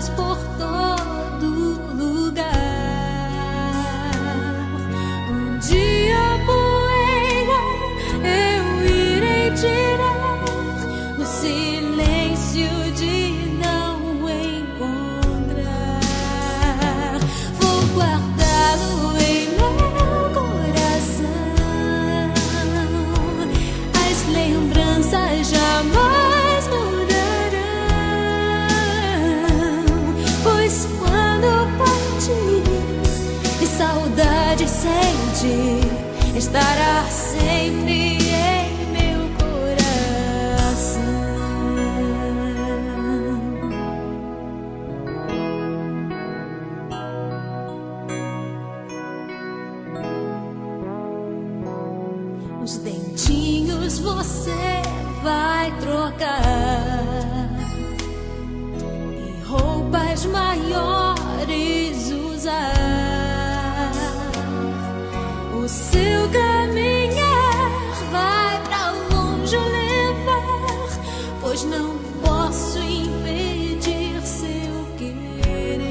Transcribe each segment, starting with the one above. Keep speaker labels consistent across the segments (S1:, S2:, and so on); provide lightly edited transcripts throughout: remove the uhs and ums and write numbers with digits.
S1: olhos por todo lugar. Um dia a poeira eu irei tirar no silêncio de não encontrar. Vou guardá-lo em meu coração. As lembranças jamais mudarão, pois quando partir e saudade sentir, estará sempre em meu coração. Os dentinhos você vai trocar e roupas maiores usar. O seu caminhar vai pra longe levar, pois não posso impedir seu querer.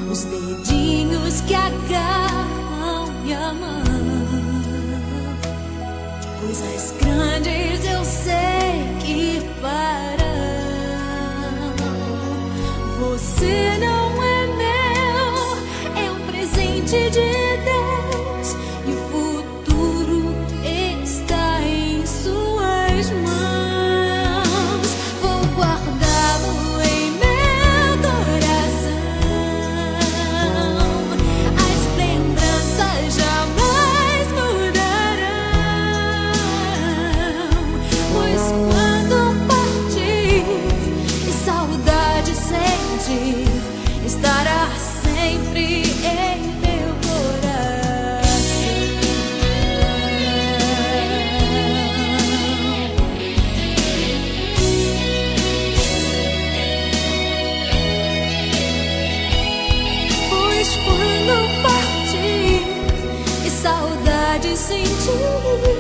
S1: Os dedinhos que agarram minha mão, coisas grandes eu sei que farão. Você não é meu, é um presente de Deus, e o futuro está em suas mãos. Vou guardá-lo em meu coração. As lembranças jamais mudarão, pois quando partir e saudade sentir, estará sempre em meu coração. Pois quando partir e saudade sentir,